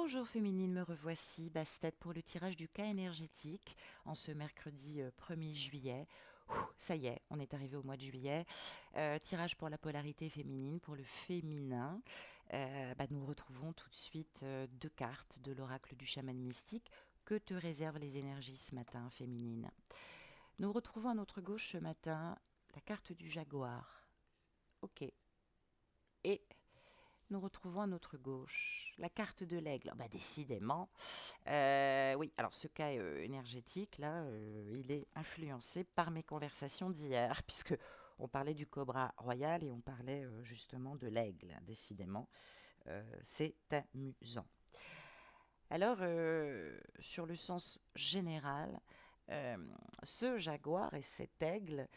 Bonjour féminine, me revoici, Bastet pour le tirage du cas énergétique en ce mercredi 1er juillet. Ça y est, on est arrivé au mois de juillet. Tirage pour la polarité féminine, pour le féminin. Nous retrouvons tout de suite deux cartes de l'oracle du chaman mystique. Que te réservent les énergies ce matin, féminine? Nous retrouvons à notre gauche ce matin la carte du jaguar. Ok. Et nous retrouvons à notre gauche la carte de l'aigle. Décidément, oui, alors ce cas énergétique, là, il est influencé par mes conversations d'hier, puisque on parlait du cobra royal et on parlait justement de l'aigle. Décidément, c'est amusant. Alors, sur le sens général, euh, ce jaguar et cet aigle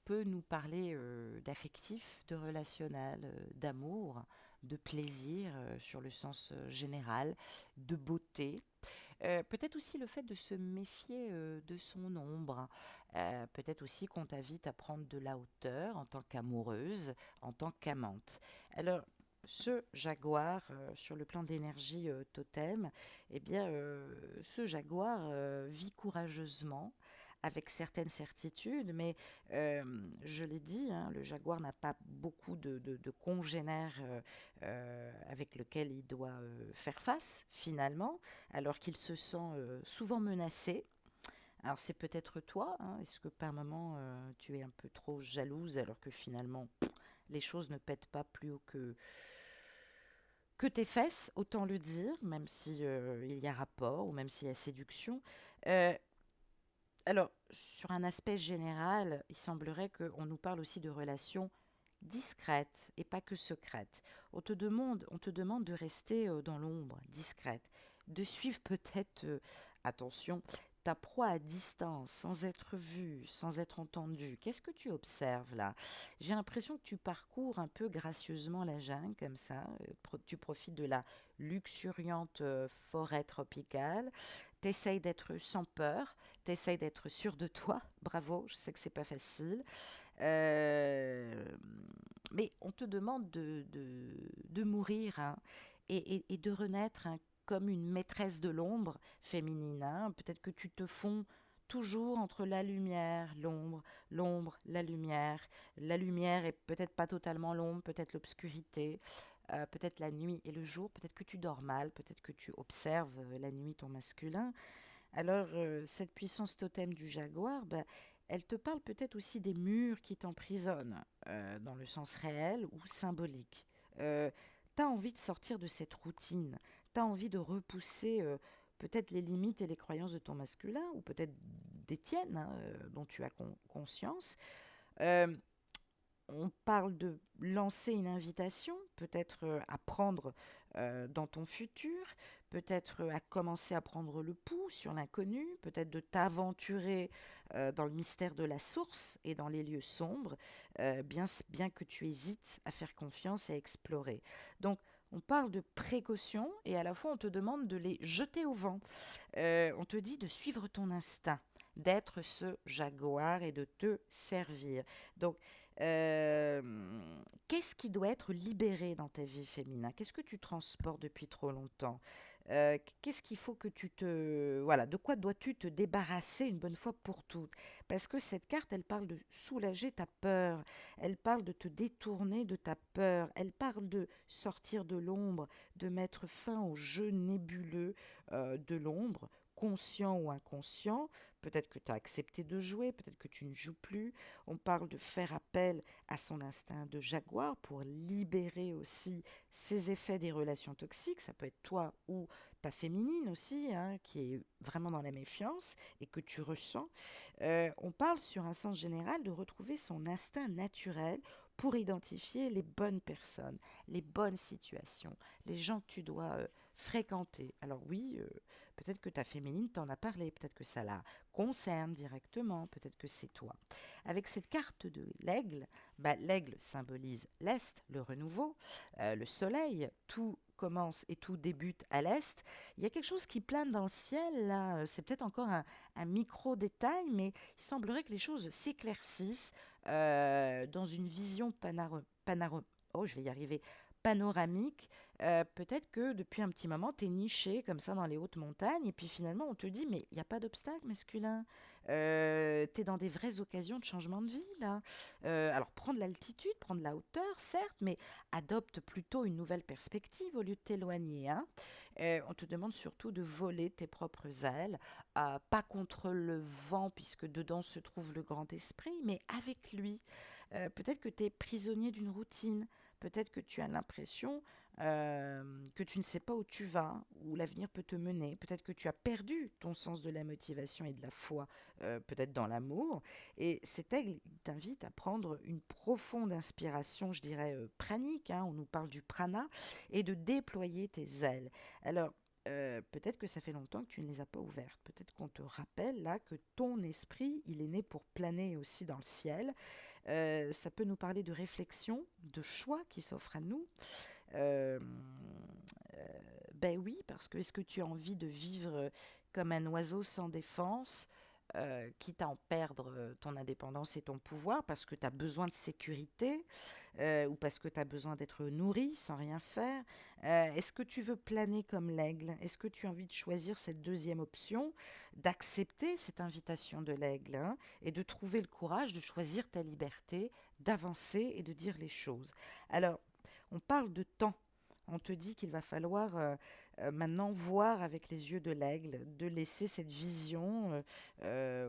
peut nous parler d'affectif, de relationnel, d'amour, de plaisir sur le sens général, de beauté. Peut-être aussi le fait de se méfier de son ombre. Peut-être aussi qu'on t'invite à prendre de la hauteur en tant qu'amoureuse, en tant qu'amante. Alors, ce jaguar, sur le plan de l'énergie totem, eh bien, ce jaguar vit courageusement, avec certaines certitudes, mais je l'ai dit, hein, le jaguar n'a pas beaucoup de congénères avec lesquels il doit faire face, finalement, alors qu'il se sent souvent menacé. Alors c'est peut-être toi, hein, est-ce que par moment tu es un peu trop jalouse alors que finalement les choses ne pètent pas plus haut que tes fesses, autant le dire, même si il y a rapport ou même s'il y a séduction. Euh, alors, sur un aspect général, il semblerait qu'on nous parle aussi de relations discrètes et pas que secrètes. On te demande de rester dans l'ombre, discrète, de suivre peut-être, attention, ta proie à distance, sans être vue, sans être entendue. Qu'est-ce que tu observes là? J'ai l'impression que tu parcours un peu gracieusement la jungle, comme ça. Tu profites de la luxuriante forêt tropicale. T'essayes d'être sans peur, t'essayes d'être sûr de toi. Bravo, je sais que c'est pas facile. Euh, mais on te demande de mourir, hein, et de renaître, hein, comme une maîtresse de l'ombre féminine, hein. Peut-être que tu te fonds toujours entre la lumière, l'ombre, l'ombre, la lumière. La lumière est peut-être pas totalement l'ombre, peut-être l'obscurité, peut-être la nuit et le jour. Peut-être que tu dors mal, peut-être que tu observes la nuit ton masculin. Alors, cette puissance totem du jaguar, elle te parle peut-être aussi des murs qui t'emprisonnent, dans le sens réel ou symbolique. Tu as envie de sortir de cette routine, tu as envie de repousser peut-être les limites et les croyances de ton masculin, ou peut-être des tiennes, hein, dont tu as conscience. Euh, on parle de lancer une invitation, peut-être à prendre dans ton futur, peut-être à commencer à prendre le pouls sur l'inconnu, peut-être de t'aventurer dans le mystère de la source et dans les lieux sombres, bien que tu hésites à faire confiance et à explorer. Donc, on parle de précaution et à la fois on te demande de les jeter au vent. On te dit de suivre ton instinct, d'être ce jaguar et de te servir. Donc, qu'est-ce qui doit être libéré dans ta vie féminin? Qu'est-ce que tu transportes depuis trop longtemps? Qu'est-ce qu'il faut que tu te... Voilà, de quoi dois-tu te débarrasser une bonne fois pour toutes? Parce que cette carte, elle parle de soulager ta peur, elle parle de te détourner de ta peur, elle parle de sortir de l'ombre, de mettre fin au jeu nébuleux de l'ombre, conscient ou inconscient. Peut-être que tu as accepté de jouer, peut-être que tu ne joues plus. On parle de faire appel à son instinct de jaguar pour libérer aussi ses effets des relations toxiques. Ça peut être toi ou ta féminine aussi, hein, qui est vraiment dans la méfiance et que tu ressens. On parle sur un sens général de retrouver son instinct naturel pour identifier les bonnes personnes, les bonnes situations, les gens que tu dois fréquenter. Alors oui, peut-être que ta féminine t'en a parlé, peut-être que ça la concerne directement, peut-être que c'est toi. Avec cette carte de l'aigle, l'aigle symbolise l'Est, le renouveau, le soleil, tout commence et tout débute à l'Est. Il y a quelque chose qui plane dans le ciel, là, c'est peut-être encore un micro-détail, mais il semblerait que les choses s'éclaircissent dans une vision oh, je vais y arriver, panoramique. Peut-être que depuis un petit moment, tu es niché comme ça dans les hautes montagnes, et puis finalement, on te dit, mais il n'y a pas d'obstacle masculin. Tu es dans des vraies occasions de changement de vie, là. Alors, prends de l'altitude, prends de la hauteur, certes, mais adopte plutôt une nouvelle perspective au lieu de t'éloigner, hein. On te demande surtout de voler tes propres ailes, pas contre le vent, puisque dedans se trouve le grand esprit, mais avec lui. Peut-être que tu es prisonnier d'une routine, peut-être que tu as l'impression que tu ne sais pas où tu vas, où l'avenir peut te mener, peut-être que tu as perdu ton sens de la motivation et de la foi, peut-être dans l'amour, et cet aigle il t'invite à prendre une profonde inspiration, je dirais pranique, hein, on nous parle du prana, et de déployer tes ailes. Alors, peut-être que ça fait longtemps que tu ne les as pas ouvertes. Peut-être qu'on te rappelle là que ton esprit, il est né pour planer aussi dans le ciel. Ça peut nous parler de réflexion, de choix qui s'offrent à nous. Euh, ben oui, parce que est-ce que tu as envie de vivre comme un oiseau sans défense, quitte à en perdre ton indépendance et ton pouvoir, parce que tu as besoin de sécurité, ou parce que tu as besoin d'être nourri sans rien faire. Est-ce que tu veux planer comme l'aigle? Est-ce que tu as envie de choisir cette deuxième option, d'accepter cette invitation de l'aigle, hein, et de trouver le courage de choisir ta liberté, d'avancer et de dire les choses? Alors, on parle de temps. On te dit qu'il va falloir maintenant voir avec les yeux de l'aigle, de laisser cette vision,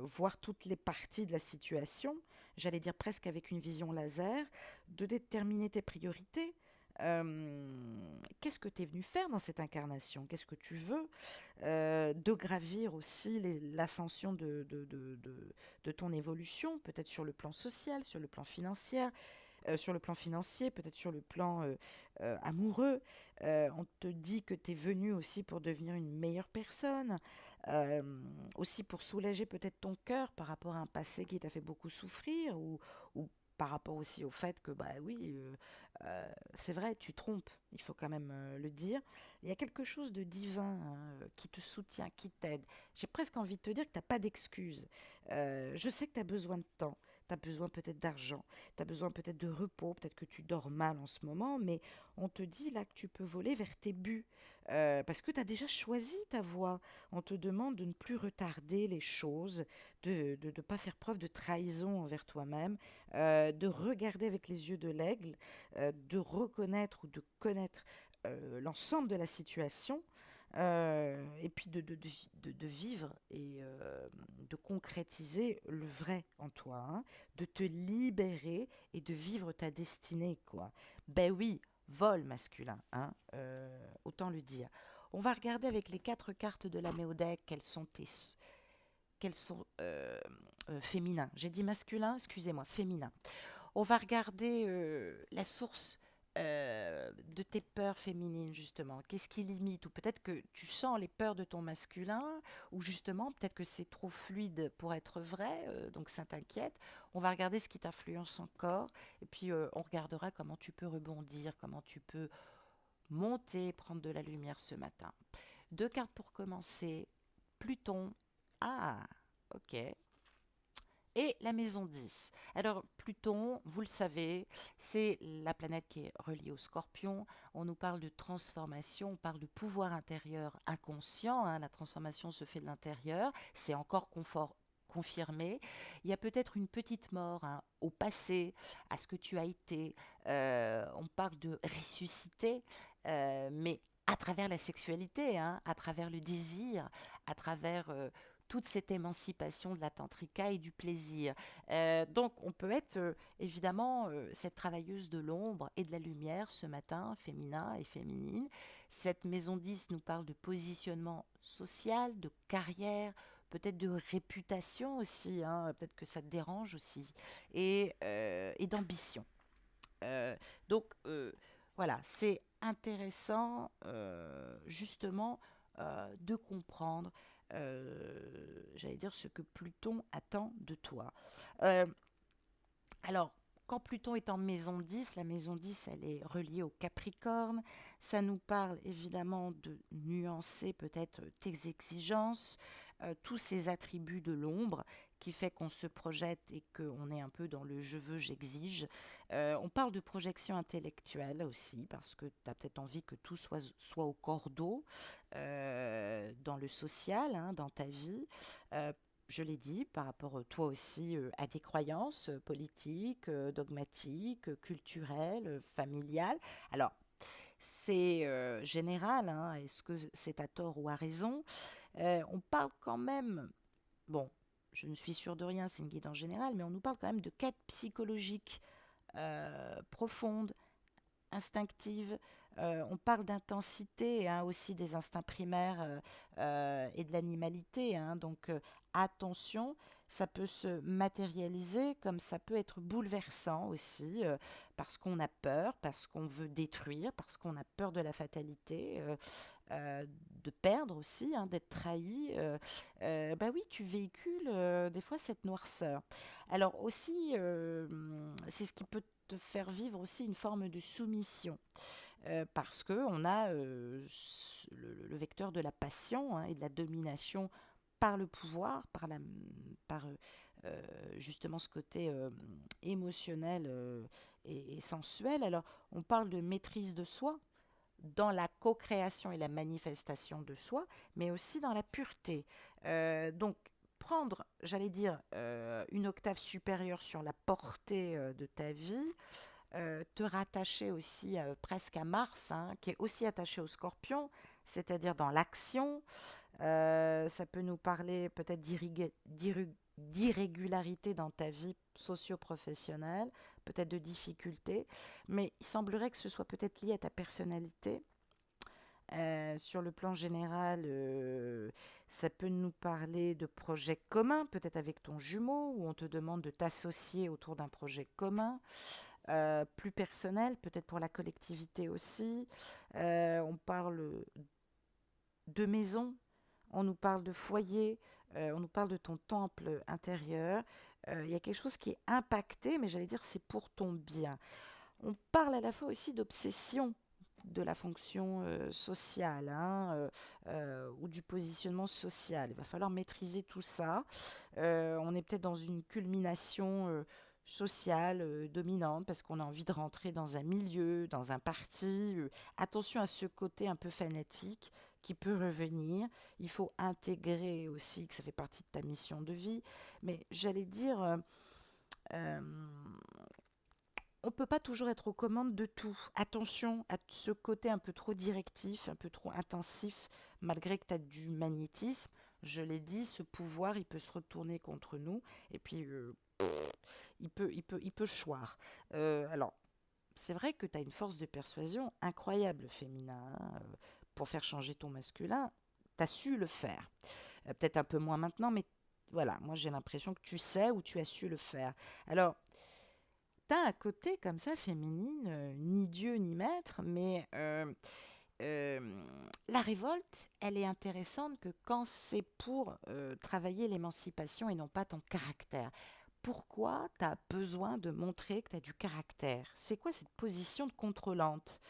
voir toutes les parties de la situation, j'allais dire presque avec une vision laser, de déterminer tes priorités. Qu'est-ce que tu es venu faire dans cette incarnation? Qu'est-ce que tu veux? De gravir aussi l'ascension de ton évolution, peut-être sur le plan social, sur le plan financier, peut-être sur le plan amoureux. On te dit que tu es venu aussi pour devenir une meilleure personne, euh, aussi pour soulager peut-être ton cœur par rapport à un passé qui t'a fait beaucoup souffrir, ou par rapport aussi au fait que, bah oui, c'est vrai, tu trompes, il faut quand même le dire. Il y a quelque chose de divin, hein, qui te soutient, qui t'aide. J'ai presque envie de te dire que tu n'as pas d'excuses. Je sais que tu as besoin de temps, tu as besoin peut-être d'argent, tu as besoin peut-être de repos, peut-être que tu dors mal en ce moment, mais on te dit là que tu peux voler vers tes buts, parce que tu as déjà choisi ta voie. On te demande de ne plus retarder les choses, de ne pas faire preuve de trahison envers toi-même, de regarder avec les yeux de l'aigle, de reconnaître ou de connaître l'ensemble de la situation, et puis de vivre et de concrétiser le vrai en toi, hein, de te libérer et de vivre ta destinée, quoi. Ben oui, vol masculin, hein, autant le dire. On va regarder avec les 4 cartes de la Méodec quels sont féminins. J'ai dit masculin, excusez-moi, féminin. On va regarder la source de tes peurs féminines, justement. Qu'est-ce qui limite? Ou peut-être que tu sens les peurs de ton masculin, ou justement, peut-être que c'est trop fluide pour être vrai, donc ça t'inquiète. On va regarder ce qui t'influence encore, et puis on regardera comment tu peux rebondir, comment tu peux monter, prendre de la lumière ce matin. 2 cartes pour commencer. Pluton. Ah, ok, et la maison 10. Alors Pluton, vous le savez, c'est la planète qui est reliée au Scorpion. On nous parle de transformation, on parle de pouvoir intérieur inconscient, hein, la transformation se fait de l'intérieur, c'est encore confirmé. Il y a peut-être une petite mort, hein, au passé, à ce que tu as été. On parle de ressusciter, mais à travers la sexualité, hein, à travers le désir, à travers toute cette émancipation de la tantrika et du plaisir. Donc on peut être évidemment cette travailleuse de l'ombre et de la lumière ce matin, féminin et féminine. Cette maison 10 nous parle de positionnement social, de carrière, peut-être de réputation aussi, hein, peut-être que ça te dérange aussi, et d'ambition. Donc voilà, c'est intéressant justement de comprendre, j'allais dire, ce que Pluton attend de toi. Euh, alors, quand Pluton est en maison 10, la maison 10, elle est reliée au Capricorne. Ça nous parle évidemment de nuancer peut-être tes exigences, tous ces attributs de l'ombre qui fait qu'on se projette et qu'on est un peu dans le je veux, j'exige. On parle de projection intellectuelle aussi, parce que tu as peut-être envie que tout soit au cordeau dans le social, hein, dans ta vie. Euh, je l'ai dit, par rapport toi aussi à des croyances politiques, dogmatiques, culturelles, familiales. Alors, c'est général, hein, est-ce que c'est à tort ou à raison? On parle quand même, bon, je ne suis sûre de rien, c'est une guide en général, mais on nous parle quand même de quêtes psychologiques profondes, instinctives. On parle d'intensité, hein, aussi des instincts primaires et de l'animalité, hein, donc attention, ça peut se matérialiser comme ça peut être bouleversant aussi, parce qu'on a peur, parce qu'on veut détruire, parce qu'on a peur de la fatalité, de perdre aussi, hein, d'être trahi. Bah oui, tu véhicules des fois cette noirceur. Alors aussi, c'est ce qui peut te faire vivre aussi une forme de soumission, parce que on a le vecteur de la passion, hein, et de la domination par le pouvoir, par justement ce côté émotionnel et sensuel. Alors, on parle de maîtrise de soi dans la co-création et la manifestation de soi, mais aussi dans la pureté. Donc, prendre, j'allais dire, une octave supérieure sur la portée de ta vie, te rattacher aussi presque à Mars, hein, qui est aussi attaché au Scorpion, c'est-à-dire dans l'action. Ça peut nous parler peut-être d'irrégularité dans ta vie socio-professionnelle, peut-être de difficultés, mais il semblerait que ce soit peut-être lié à ta personnalité. Sur le plan général, ça peut nous parler de projets communs, peut-être avec ton jumeau, où on te demande de t'associer autour d'un projet commun, plus personnel, peut-être pour la collectivité aussi. On parle de maison, on nous parle de foyer, on nous parle de ton temple intérieur. Il y a quelque chose qui est impacté, mais j'allais dire c'est pour ton bien. On parle à la fois aussi d'obsession de la fonction sociale, hein, ou du positionnement social. Il va falloir maîtriser tout ça. On est peut-être dans une culmination sociale dominante parce qu'on a envie de rentrer dans un milieu, dans un parti. Attention à ce côté un peu fanatique qui peut revenir. Il faut intégrer aussi que ça fait partie de ta mission de vie. Mais j'allais dire, euh, on ne peut pas toujours être aux commandes de tout. Attention à ce côté un peu trop directif, un peu trop intensif, malgré que tu as du magnétisme. Je l'ai dit, ce pouvoir, il peut se retourner contre nous. Et puis, il peut choir. Alors, c'est vrai que tu as une force de persuasion incroyable, féminin, hein, pour faire changer ton masculin. Tu as su le faire. Peut-être un peu moins maintenant, mais voilà, moi j'ai l'impression que tu sais ou tu as su le faire. Alors, t'as un côté comme ça féminine, ni Dieu ni maître, mais la révolte, elle est intéressante que quand c'est pour travailler l'émancipation et non pas ton caractère. Pourquoi tu as besoin de montrer que tu as du caractère? C'est quoi cette position de contrôlante?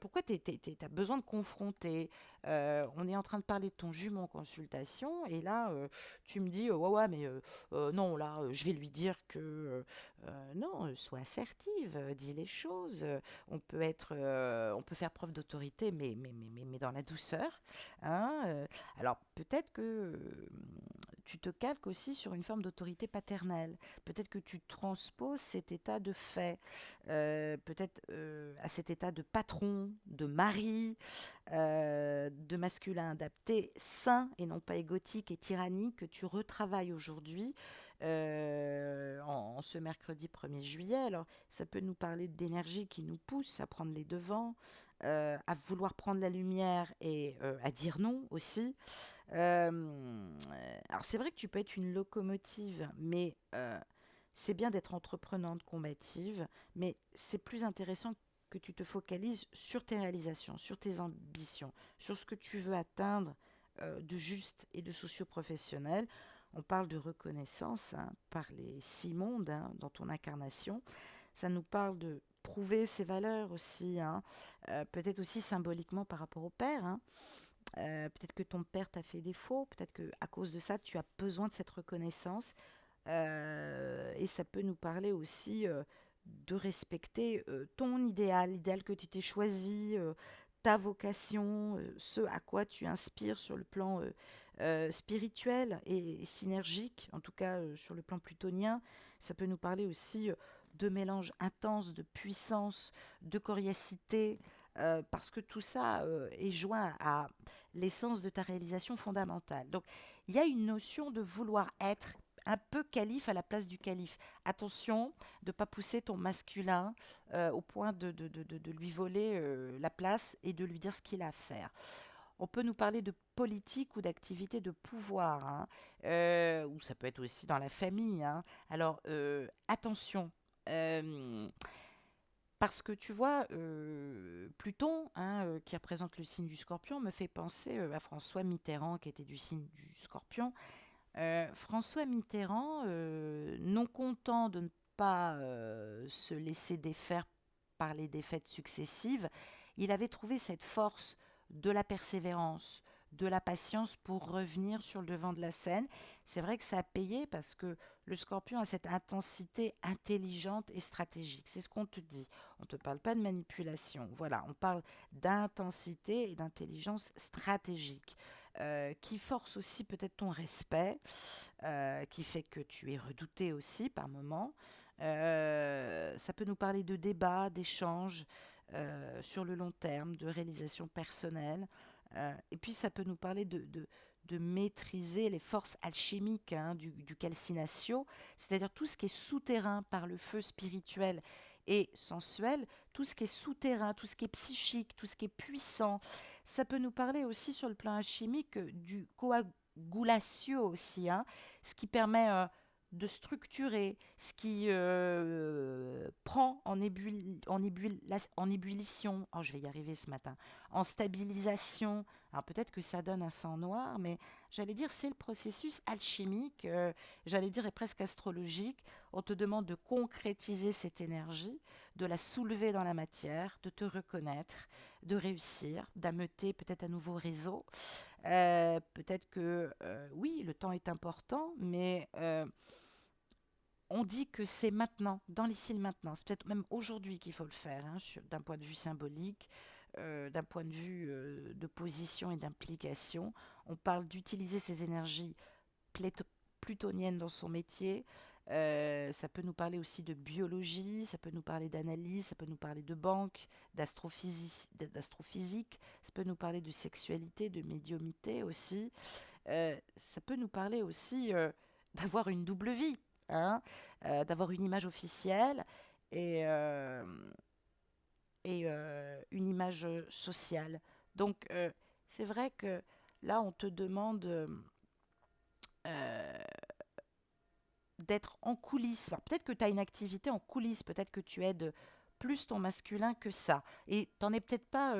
Pourquoi tu as besoin de confronter? On est en train de parler de ton jumeau en consultation et là, tu me dis, ouais, ouais, mais non, là, je vais lui dire que non, sois assertive, dis les choses. On peut faire preuve d'autorité, mais dans la douceur, hein. Alors peut-être que tu te calques aussi sur une forme d'autorité paternelle. Peut-être que tu transposes cet état de fait, peut-être à cet état de patron, de mari, de masculin adapté, sain et non pas égotique et tyrannique que tu retravailles aujourd'hui en ce mercredi 1er juillet. Alors, ça peut nous parler d'énergie qui nous pousse à prendre les devants, à vouloir prendre la lumière et à dire non aussi. Alors, c'est vrai que tu peux être une locomotive, mais c'est bien d'être entreprenante, combative, mais c'est plus intéressant que tu te focalises sur tes réalisations, sur tes ambitions, sur ce que tu veux atteindre de juste et de socio-professionnel. On parle de reconnaissance, hein, par les six mondes, hein, dans ton incarnation. Ça nous parle de prouver ses valeurs aussi, hein, peut-être aussi symboliquement par rapport au père, hein. Peut-être que ton père t'a fait défaut, peut-être que à cause de ça, tu as besoin de cette reconnaissance. Et ça peut nous parler aussi de respecter ton idéal, l'idéal que tu t'es choisi, ta vocation, ce à quoi tu inspires sur le plan spirituel et synergique, en tout cas sur le plan plutonien. Ça peut nous parler aussi de mélange intense, de puissance, de coriacité, parce que tout ça est joint à l'essence de ta réalisation fondamentale. Donc, il y a une notion de vouloir être un peu calife à la place du calife. Attention de ne pas pousser ton masculin au point de lui voler la place et de lui dire ce qu'il a à faire. On peut nous parler de politique ou d'activité de pouvoir, hein, ou ça peut être aussi dans la famille, hein. Alors, attention. euh, Parce que tu vois, Pluton, hein, qui représente le signe du Scorpion, me fait penser à François Mitterrand, qui était du signe du Scorpion. François Mitterrand, non content de ne pas se laisser défaire par les défaites successives, il avait trouvé cette force de la persévérance, de la patience pour revenir sur le devant de la scène. C'est vrai que ça a payé parce que le scorpion a cette intensité intelligente et stratégique. C'est ce qu'on te dit. On ne te parle pas de manipulation. Voilà, on parle d'intensité et d'intelligence stratégique. Qui force aussi peut-être ton respect, qui fait que tu es redouté aussi par moments. Ça peut nous parler de débats, d'échanges sur le long terme, de réalisation personnelle. Et puis ça peut nous parler de maîtriser les forces alchimiques hein, du calcinatio, c'est-à-dire tout ce qui est souterrain par le feu spirituel et sensuel, tout ce qui est souterrain, tout ce qui est psychique, tout ce qui est puissant. Ça peut nous parler aussi sur le plan alchimique du coagulatio aussi, hein, ce qui permet de structurer, ce qui prend en ébullition, oh, je vais y arriver ce matin, en stabilisation. Alors peut-être que ça donne un sang noir, mais j'allais dire c'est le processus alchimique, j'allais dire et presque astrologique. On te demande de concrétiser cette énergie, de la soulever dans la matière, de te reconnaître, de réussir, d'ameuter peut-être un nouveau réseau. Peut-être que oui, le temps est important, mais on dit que c'est maintenant, dans l'ici et le maintenant. C'est peut-être même aujourd'hui qu'il faut le faire, hein, d'un point de vue symbolique, d'un point de vue de position et d'implication. On parle d'utiliser ces énergies plutoniennes dans son métier. Ça peut nous parler aussi de biologie, ça peut nous parler d'analyse, ça peut nous parler de banque, d'astrophysique, ça peut nous parler de sexualité, de médiumité aussi. Ça peut nous parler aussi d'avoir une double vie, hein, d'avoir une image officielle et, euh, et une image sociale. Donc, c'est vrai que là, on te demande euh, d'être en coulisses. Enfin, peut-être que tu as une activité en coulisses, peut-être que tu aides plus ton masculin que ça. Et tu n'en es peut-être pas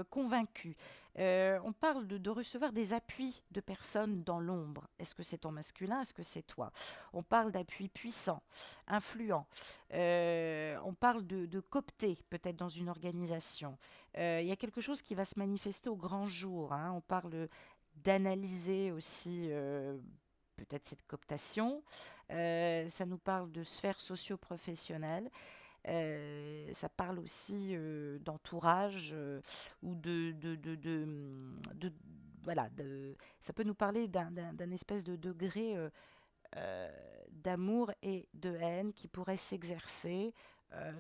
convaincu. On parle de recevoir des appuis de personnes dans l'ombre. Est-ce que c'est ton masculin? Est-ce que c'est toi? On parle d'appuis puissants, influents. On parle de coopter peut-être dans une organisation. Il y a quelque chose qui va se manifester au grand jour, hein. On parle d'analyser aussi peut-être cette cooptation. Ça nous parle de sphère socio-professionnelle. Ça parle aussi d'entourage ou de- voilà, ça peut nous parler d'un espèce de degré d'amour et de haine qui pourrait s'exercer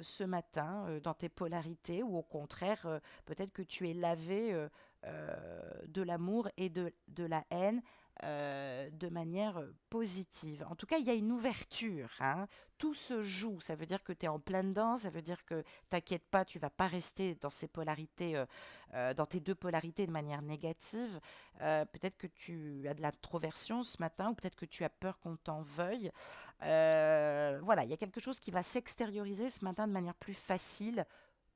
ce matin dans tes polarités ou au contraire, peut-être que tu es lavé de l'amour et de la haine de manière positive. En tout cas, il y a une ouverture, hein. Tout se joue. Ça veut dire que tu es en plein dedans. Ça veut dire que t'inquiète pas, tu vas pas rester dans ces polarités, dans tes deux polarités de manière négative. Peut-être que tu as de l'introversion ce matin ou peut-être que tu as peur qu'on t'en veuille. Voilà, il y a quelque chose qui va s'extérioriser ce matin de manière plus facile,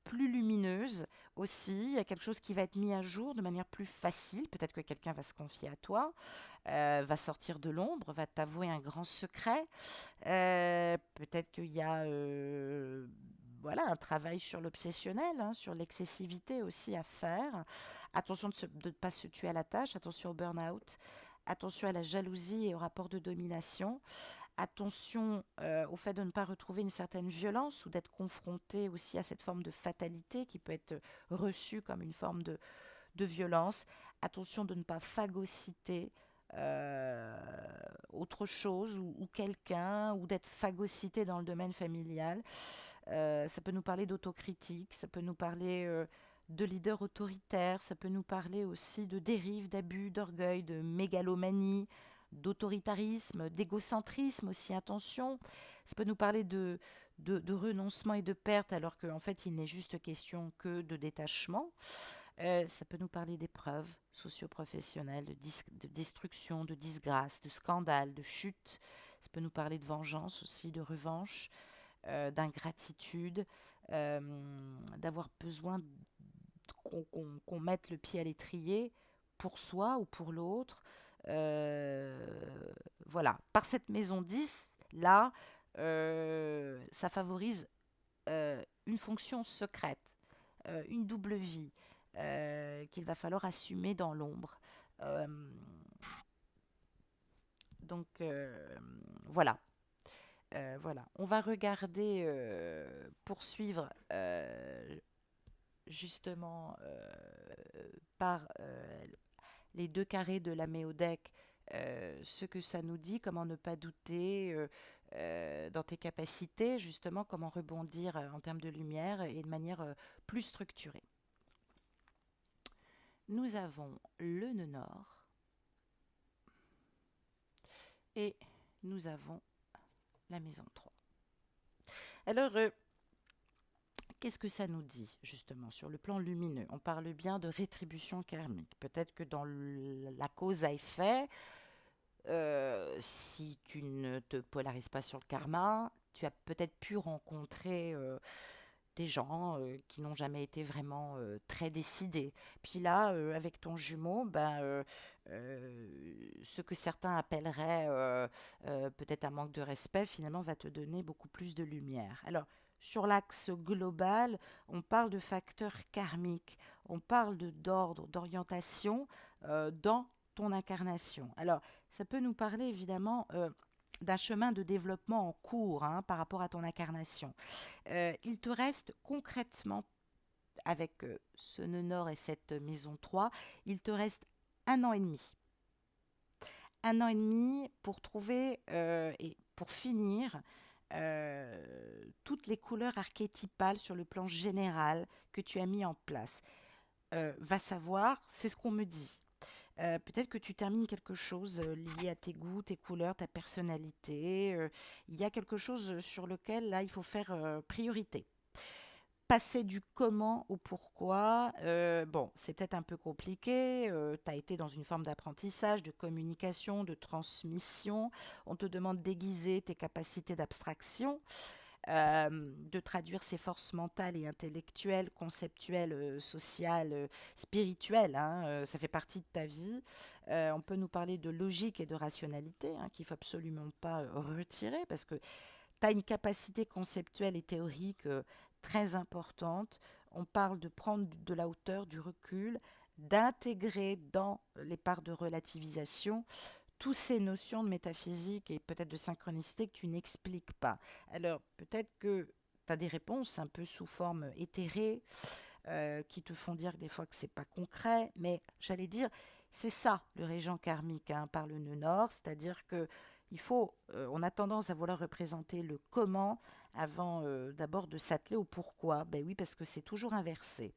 plus lumineuse aussi. Il y a quelque chose qui va être mis à jour de manière plus facile. Peut-être que quelqu'un va se confier à toi, va sortir de l'ombre, va t'avouer un grand secret. Peut-être qu'il y a voilà, un travail sur l'obsessionnel, hein, sur l'excessivité aussi à faire. Attention de ne pas se tuer à la tâche, attention au burn-out, attention à la jalousie et au rapport de domination, attention au fait de ne pas retrouver une certaine violence ou d'être confronté aussi à cette forme de fatalité qui peut être reçue comme une forme de violence. Attention de ne pas phagocyter euh, autre chose ou quelqu'un, ou d'être phagocyté dans le domaine familial. Ça peut nous parler d'autocritique, ça peut nous parler de leader autoritaire, ça peut nous parler aussi de dérives, d'abus, d'orgueil, de mégalomanie, d'autoritarisme, d'égocentrisme aussi, attention. Ça peut nous parler de renoncement et de perte, alors qu'en fait, il n'est juste question que de détachement. Ça peut nous parler d'épreuves socio-professionnelles, de destruction, de disgrâce, de scandale, de chute. Ça peut nous parler de vengeance aussi, de revanche, d'ingratitude, d'avoir besoin qu'on mette le pied à l'étrier pour soi ou pour l'autre. Voilà. Par cette maison 10, là, ça favorise une fonction secrète, une double vie qu'il va falloir assumer dans l'ombre. Euh, donc voilà. Voilà. On va regarder, poursuivre justement par les deux carrés de la méodec, ce que ça nous dit, comment ne pas douter dans tes capacités, justement, comment rebondir en termes de lumière et de manière plus structurée. Nous avons le nœud nord et nous avons la maison 3. Alors, qu'est-ce que ça nous dit, justement, sur le plan lumineux? On parle bien de rétribution karmique. Peut-être que dans la cause à effet, si tu ne te polarises pas sur le karma, tu as peut-être pu rencontrer des gens qui n'ont jamais été vraiment très décidés. Puis là, avec ton jumeau, ce que certains appelleraient peut-être un manque de respect, finalement, va te donner beaucoup plus de lumière. Alors, sur l'axe global, on parle de facteurs karmiques, on parle d'ordre, d'orientation dans ton incarnation. Alors, ça peut nous parler évidemment d'un chemin de développement en cours, hein, par rapport à ton incarnation. Il te reste concrètement, avec ce nœud nord et cette maison 3, il te reste 1 an et demi. 1 an et demi pour trouver et pour finir toutes les couleurs archétypales sur le plan général que tu as mis en place. Va savoir, c'est ce qu'on me dit. Peut-être que tu termines quelque chose lié à tes goûts, tes couleurs, ta personnalité. Il y a quelque chose sur lequel, là, il faut faire priorité. Passer du comment au pourquoi, bon, c'est peut-être un peu compliqué. Tu as été dans une forme d'apprentissage, de communication, de transmission. On te demande d'aiguiser tes capacités d'abstraction, de traduire ses forces mentales et intellectuelles, conceptuelles, sociales, spirituelles, hein, ça fait partie de ta vie. On peut nous parler de logique et de rationalité, hein, qu'il ne faut absolument pas retirer, parce que tu as une capacité conceptuelle et théorique très importante. On parle de prendre de la hauteur, du recul, d'intégrer dans les parts de relativisation toutes ces notions de métaphysique et peut-être de synchronicité que tu n'expliques pas. Alors, peut-être que tu as des réponses un peu sous forme éthérée, qui te font dire des fois que c'est pas concret, mais j'allais dire, c'est ça le régent karmique, hein, par le nœud nord, c'est-à-dire que on a tendance à vouloir représenter le comment avant d'abord de s'atteler au pourquoi. Ben oui, parce que c'est toujours inversé.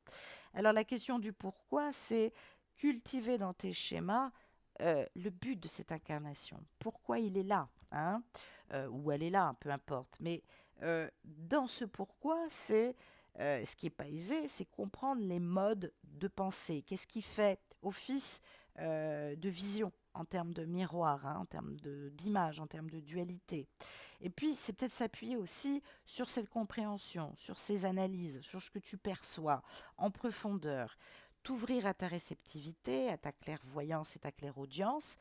Alors la question du pourquoi, c'est cultiver dans tes schémas le but de cette incarnation. Pourquoi il est là, hein, ou elle est là, peu importe. Mais dans ce pourquoi, c'est ce qui n'est pas aisé, c'est comprendre les modes de pensée. Qu'est-ce qui fait office de vision en termes de miroir, hein, en termes d'image, en termes de dualité. Et puis, c'est peut-être s'appuyer aussi sur cette compréhension, sur ces analyses, sur ce que tu perçois en profondeur, t'ouvrir à ta réceptivité, à ta clairvoyance et ta clairaudience,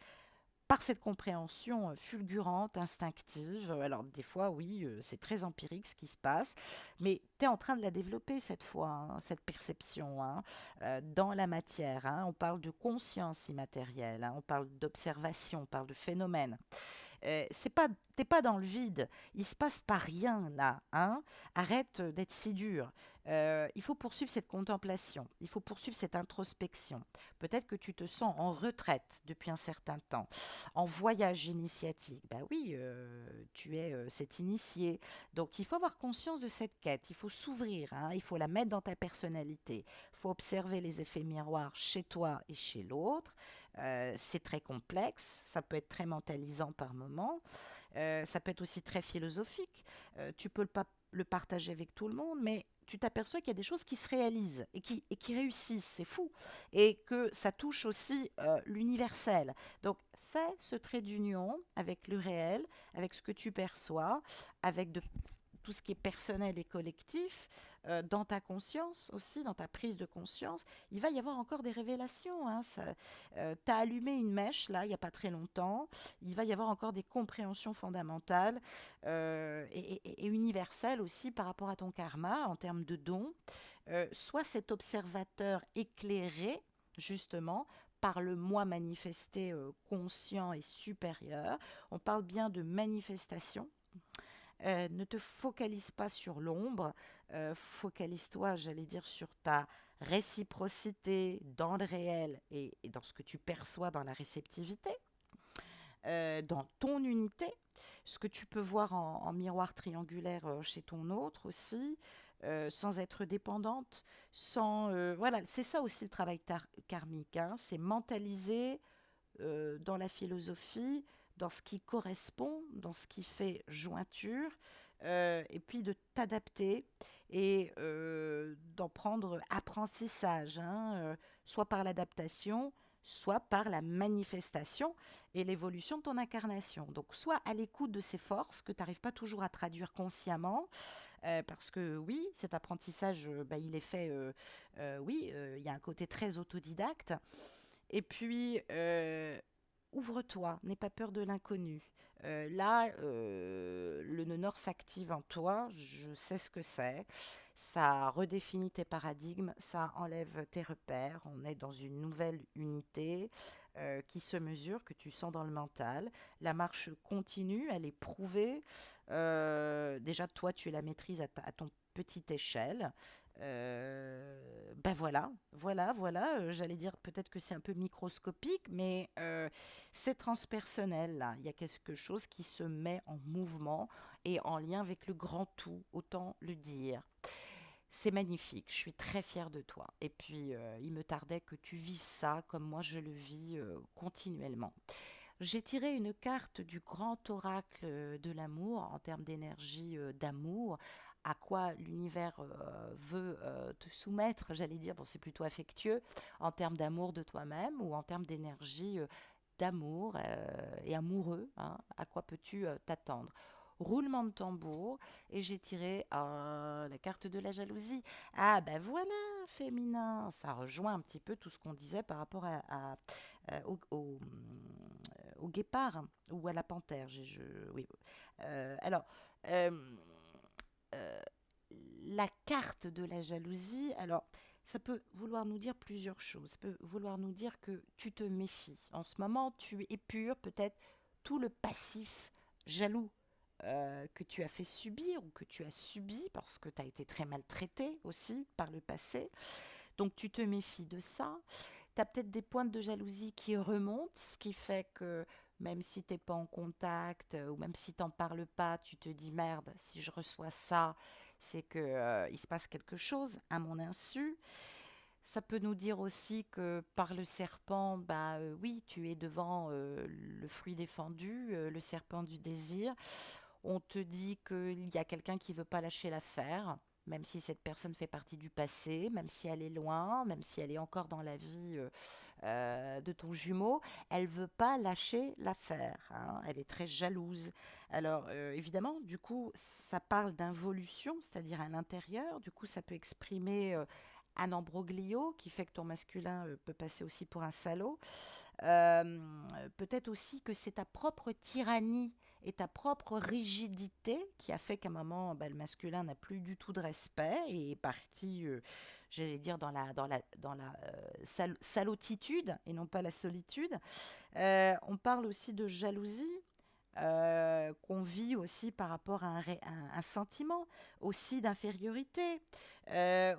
par cette compréhension fulgurante, instinctive. Alors des fois, oui, c'est très empirique ce qui se passe, mais tu es en train de la développer cette fois, hein, cette perception, hein, dans la matière, hein. On parle de conscience immatérielle, hein, on parle d'observation, on parle de phénomène. C'est pas, t'es pas dans le vide. Il se passe pas rien là, hein. Arrête d'être si dur. Il faut poursuivre cette contemplation. Il faut poursuivre cette introspection. Peut-être que tu te sens en retraite depuis un certain temps, en voyage initiatique. Ben oui, tu es cet initié. Donc il faut avoir conscience de cette quête. Il faut s'ouvrir, hein. Il faut la mettre dans ta personnalité. Il faut observer les effets miroirs chez toi et chez l'autre. C'est très complexe, ça peut être très mentalisant par moment, ça peut être aussi très philosophique. Tu peux le partager avec tout le monde, mais tu t'aperçois qu'il y a des choses qui se réalisent et qui réussissent, c'est fou, et que ça touche aussi l'universel. Donc fais ce trait d'union avec le réel, avec ce que tu perçois, avec tout ce qui est personnel et collectif, dans ta conscience aussi, dans ta prise de conscience, il va y avoir encore des révélations. Hein, tu as allumé une mèche, là, il n'y a pas très longtemps. Il va y avoir encore des compréhensions fondamentales et universelles aussi par rapport à ton karma en termes de dons. Sois cet observateur éclairé, justement, par le moi manifesté conscient et supérieur. On parle bien de manifestation. Ne te focalise pas sur l'ombre, focalise-toi, j'allais dire, sur ta réciprocité dans le réel et dans ce que tu perçois dans la réceptivité, dans ton unité, ce que tu peux voir en miroir triangulaire chez ton autre aussi, sans être dépendante, sans... voilà, c'est ça aussi le travail karmique, hein, c'est mentaliser dans la philosophie, dans ce qui correspond, dans ce qui fait jointure, et puis de t'adapter et d'en prendre apprentissage, hein, soit par l'adaptation, soit par la manifestation et l'évolution de ton incarnation. Donc, soit à l'écoute de ces forces que tu n'arrives pas toujours à traduire consciemment, parce que oui, cet apprentissage, bah, il est fait, oui, il y a un côté très autodidacte, et puis, ouvre-toi, n'aie pas peur de l'inconnu. Là, le nœud nord s'active en toi, je sais ce que c'est. Ça redéfinit tes paradigmes, ça enlève tes repères. On est dans une nouvelle unité qui se mesure, que tu sens dans le mental. La marche continue, elle est prouvée. Déjà, toi, tu la maîtrises à ton petite échelle. Ben voilà, voilà. J'allais dire peut-être que c'est un peu microscopique, mais c'est transpersonnel là. Il y a quelque chose qui se met en mouvement et en lien avec le grand tout, autant le dire. C'est magnifique, je suis très fière de toi. Et puis, il me tardait que tu vives ça comme moi je le vis continuellement. J'ai tiré une carte du grand oracle de l'amour en termes d'énergie d'amour, à quoi l'univers veut te soumettre, j'allais dire, bon c'est plutôt affectueux, en termes d'amour de toi-même ou en termes d'énergie d'amour et amoureux, hein, à quoi peux-tu t'attendre. Roulement de tambour, et j'ai tiré la carte de la jalousie. Ah ben voilà, féminin, ça rejoint un petit peu tout ce qu'on disait par rapport au guépard ou à la panthère. Oui. Alors, euh, euh, la carte de la jalousie, alors, ça peut vouloir nous dire plusieurs choses. Ça peut vouloir nous dire que tu te méfies. En ce moment, tu épures peut-être tout le passif jaloux que tu as fait subir ou que tu as subi parce que tu as été très maltraité aussi par le passé. Donc tu te méfies de ça. Tu as peut-être des pointes de jalousie qui remontent, ce qui fait que même si tu n'es pas en contact ou même si tu n'en parles pas, tu te dis merde, si je reçois ça, c'est que il se passe quelque chose à mon insu. Ça peut nous dire aussi que par le serpent, bah oui, tu es devant le fruit défendu, le serpent du désir. On te dit qu'il y a quelqu'un qui veut pas lâcher l'affaire, même si cette personne fait partie du passé, même si elle est loin, même si elle est encore dans la vie de ton jumeau, elle veut pas lâcher l'affaire, hein. Elle est très jalouse. Alors évidemment, du coup, ça parle d'involution, c'est-à-dire à l'intérieur. Du coup, ça peut exprimer un ambroglio qui fait que ton masculin peut passer aussi pour un salaud. Peut-être aussi que c'est ta propre tyrannie et ta propre rigidité qui a fait qu'à un moment, bah, le masculin n'a plus du tout de respect et est parti, j'allais dire, dans la salotitude et non pas la solitude. On parle aussi de jalousie. Qu'on vit aussi par rapport à un sentiment, aussi d'infériorité,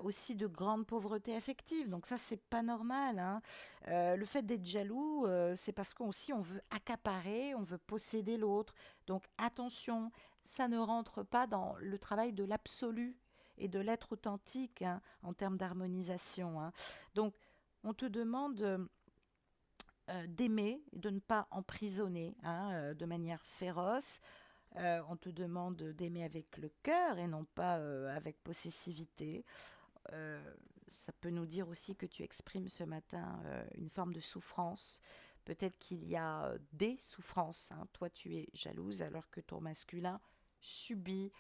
aussi de grande pauvreté affective. Donc ça, c'est pas normal, hein. Le fait d'être jaloux, c'est parce qu'aussi on veut accaparer, on veut posséder l'autre. Donc attention, ça ne rentre pas dans le travail de l'absolu et de l'être authentique, hein, en termes d'harmonisation, hein. Donc on te demande d'aimer, de ne pas emprisonner, hein, de manière féroce. On te demande d'aimer avec le cœur et non pas avec possessivité. Euh, Ça peut nous dire aussi que tu exprimes ce matin une forme de souffrance. Peut-être qu'il y a des souffrances, hein. Toi, tu es jalouse alors que ton masculin subit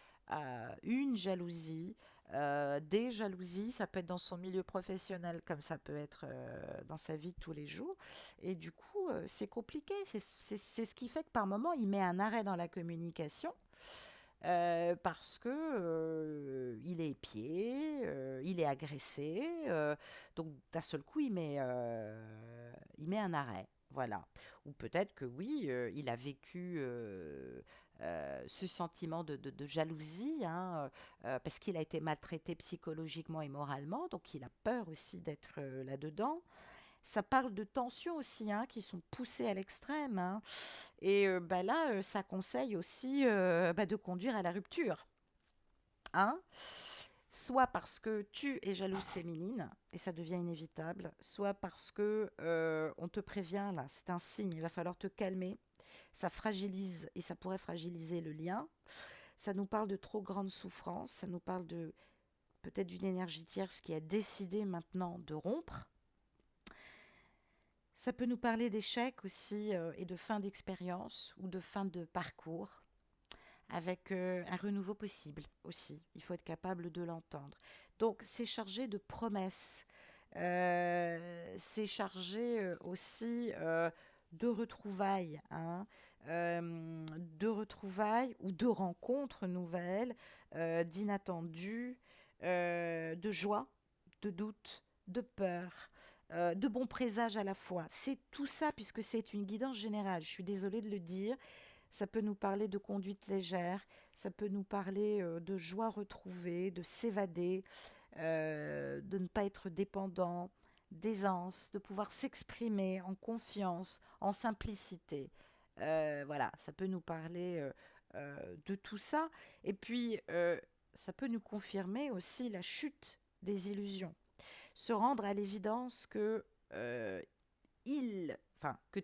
une jalousie, des jalousies. Ça peut être dans son milieu professionnel comme ça peut être dans sa vie de tous les jours. Et du coup, c'est compliqué. C'est ce qui fait que par moment, il met un arrêt dans la communication parce que il est épié, il est agressé, donc d'un seul coup il met un arrêt, voilà. Ou peut-être que oui, il a vécu ce sentiment de jalousie, hein, parce qu'il a été maltraité psychologiquement et moralement, donc il a peur aussi d'être là-dedans. Ça parle de tensions aussi, hein, qui sont poussées à l'extrême, hein. Et bah là, ça conseille aussi bah, de conduire à la rupture, hein. Soit parce que tu es jalouse féminine et ça devient inévitable, soit parce que on te prévient là, c'est un signe, il va falloir te calmer. Ça fragilise et ça pourrait fragiliser le lien. Ça nous parle de trop grande souffrance, ça nous parle de peut-être d'une énergie tierce qui a décidé maintenant de rompre. Ça peut nous parler d'échecs aussi et de fin d'expérience ou de fin de parcours avec un renouveau possible aussi. Il faut être capable de l'entendre. Donc c'est chargé de promesses. C'est chargé aussi de retrouvailles, hein, de retrouvailles ou de rencontres nouvelles, d'inattendues, de joie, de doute, de peur. De bons présages à la fois. C'est tout ça puisque c'est une guidance générale. Je suis désolée de le dire. Ça peut nous parler de conduite légère, ça peut nous parler de joie retrouvée, de s'évader, de ne pas être dépendant, d'aisance, de pouvoir s'exprimer en confiance, en simplicité. Voilà, ça peut nous parler de tout ça. Et puis, ça peut nous confirmer aussi la chute des illusions. Se rendre à l'évidence que que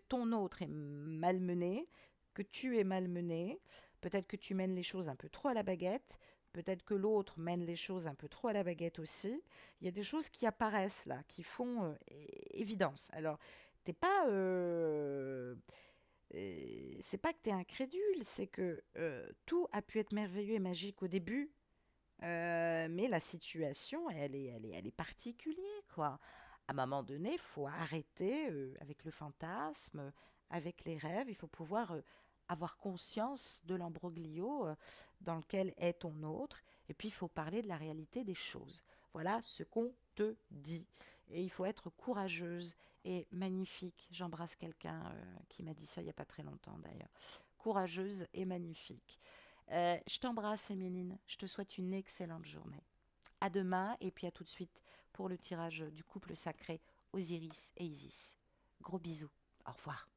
ton autre est malmené, que tu es malmené, peut-être que tu mènes les choses un peu trop à la baguette, peut-être que l'autre mène les choses un peu trop à la baguette aussi. Il y a des choses qui apparaissent là, qui font évidence. Alors, t'es pas, c'est pas que tu es incrédule, c'est que tout a pu être merveilleux et magique au début, mais la situation, elle est particulière, quoi. À un moment donné, il faut arrêter avec le fantasme, avec les rêves. Il faut pouvoir avoir conscience de l'embroglio dans lequel est ton autre. Et puis, il faut parler de la réalité des choses. Voilà ce qu'on te dit. Et il faut être courageuse et magnifique. J'embrasse quelqu'un qui m'a dit ça il n'y a pas très longtemps d'ailleurs. Courageuse et magnifique. Je t'embrasse, féminine. Je te souhaite une excellente journée. À demain et puis à tout de suite pour le tirage du couple sacré Osiris et Isis. Gros bisous. Au revoir.